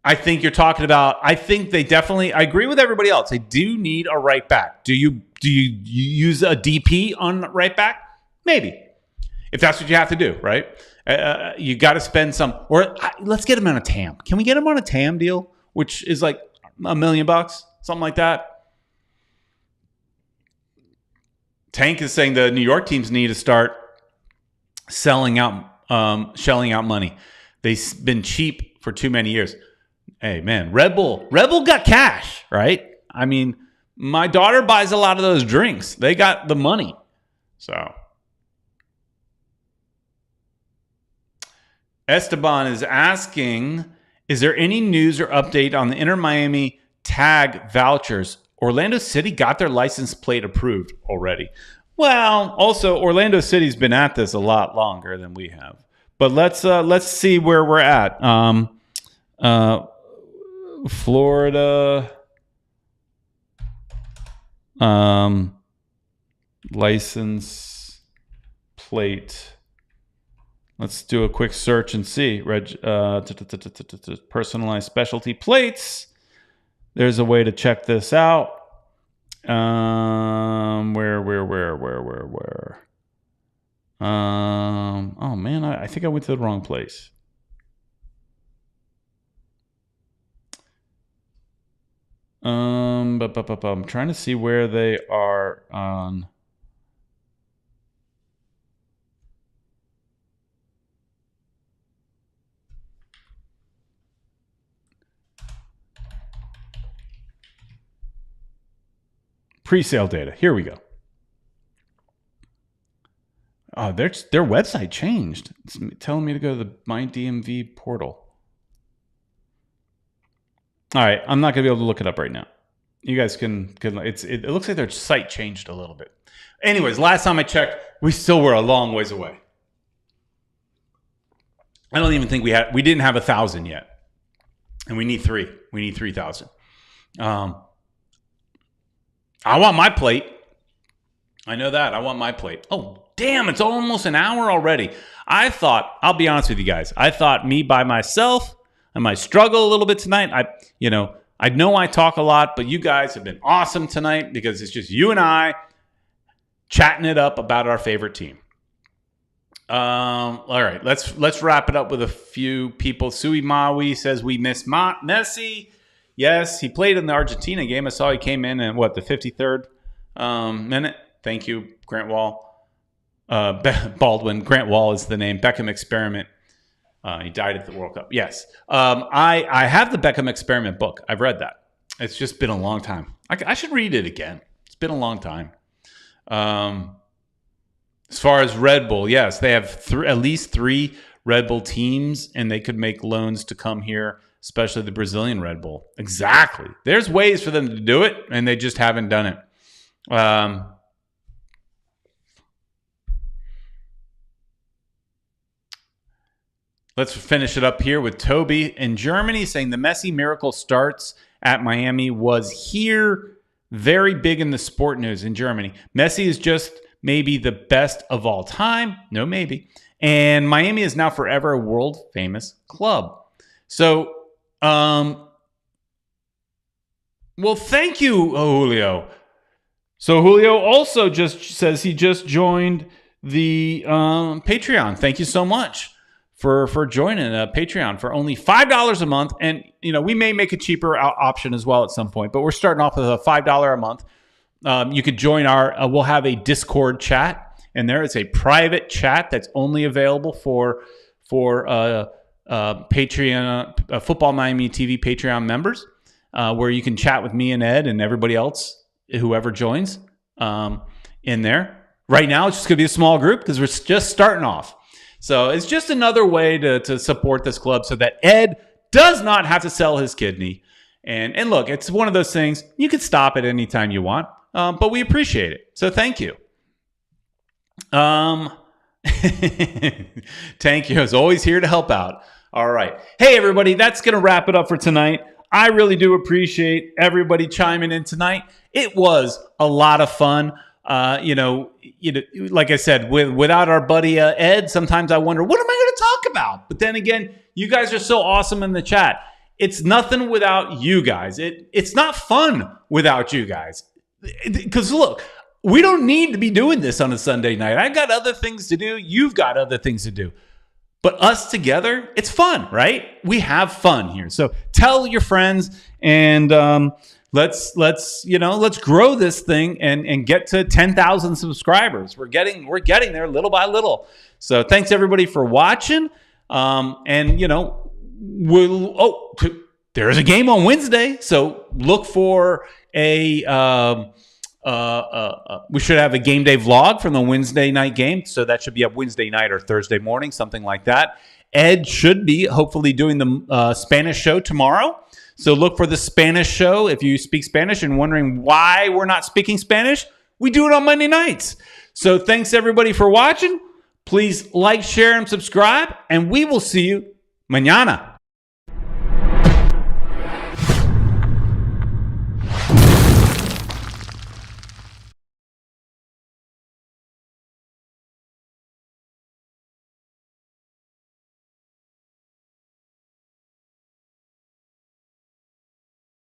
Speaker 1: I think you're talking about, I think they definitely, I agree with everybody else. They do need a right back. Do you use a DP on right back? Maybe. If that's what you have to do, right? You got to spend some, or let's get him on a TAM. Can we get him on a TAM deal, which is like $1 million, something like that? Tank is saying the New York teams need to start shelling out money. They've been cheap for too many years. Hey, man, Red Bull got cash, right? I mean, my daughter buys a lot of those drinks. They got the money. So Esteban is asking, is there any news or update on the Inter Miami tag vouchers? Orlando City got their license plate approved already. Well, also Orlando City's been at this a lot longer than we have. But let's see where we're at. Florida license plate. Let's do a quick search and see. Personalized specialty plates. There's a way to check this out. Where? Oh man, I think I went to the wrong place. I'm trying to see where they are on. Pre-sale data. Here we go. Oh, their website changed. It's telling me to go to the My DMV portal. All right, I'm not going to be able to look it up right now. You guys can it looks like their site changed a little bit. Anyways, last time I checked, we still were a long ways away. I don't even think we didn't have 1,000 yet. And we need 3. We need 3,000. I want my plate. I know that. I want my plate. Oh, damn, it's almost an hour already. I'll be honest with you guys. I thought me by myself, I might struggle a little bit tonight. I know I talk a lot, but you guys have been awesome tonight because it's just you and I chatting it up about our favorite team. All right, let's wrap it up with a few people. Sui Maui says we miss Messi. Yes, he played in the Argentina game. I saw he came in at, the 53rd minute. Thank you, Grant Wall. Baldwin. Grant Wall is the name. Beckham Experiment. He died at the World Cup. Yes. I have the Beckham Experiment book. I've read that. It's just been a long time. I should read it again. It's been a long time. As far as Red Bull, yes, they have at least 3 Red Bull teams, and they could make loans to come here, especially the Brazilian Red Bull. Exactly. There's ways for them to do it, and they just haven't done it. Let's finish it up here with Toby in Germany saying the Messi miracle starts at Miami was here. Very big in the sport news in Germany. Messi is just maybe the best of all time. No, maybe. And Miami is now forever a world famous club. So, well, thank you, Julio. So Julio also just says he just joined the Patreon. Thank you so much for joining Patreon for only $5 a month. And, we may make a cheaper option as well at some point, but we're starting off with a $5 a month. You could join we'll have a Discord chat, and there is a private chat that's only available for Patreon, Football Miami TV Patreon members, where you can chat with me and Ed and everybody else, whoever joins in there. Right now, it's just going to be a small group because we're just starting off. So it's just another way to support this club so that Ed does not have to sell his kidney. And look, it's one of those things. You can stop at any time you want, but we appreciate it. So thank you. Thank you. As always, here to help out. All right. Hey, everybody, that's going to wrap it up for tonight. I really do appreciate everybody chiming in tonight. It was a lot of fun. Like I said, without our buddy Ed, sometimes I wonder, what am I going to talk about? But then again, you guys are so awesome in the chat. It's nothing without you guys. It's not fun without you guys. Because look, we don't need to be doing this on a Sunday night. I got other things to do. You've got other things to do. But us together, it's fun, right? We have fun here. So tell your friends, and let's grow this thing and get to 10,000 subscribers. We're getting there little by little. So thanks everybody for watching. There's a game on Wednesday, so look for we should have a game day vlog from the Wednesday night game. So that should be up Wednesday night or Thursday morning, something like that. Ed should be hopefully doing the Spanish show tomorrow. So look for the Spanish show. If you speak Spanish and wondering why we're not speaking Spanish, we do it on Monday nights. So thanks everybody for watching. Please like, share, and subscribe, and we will see you mañana.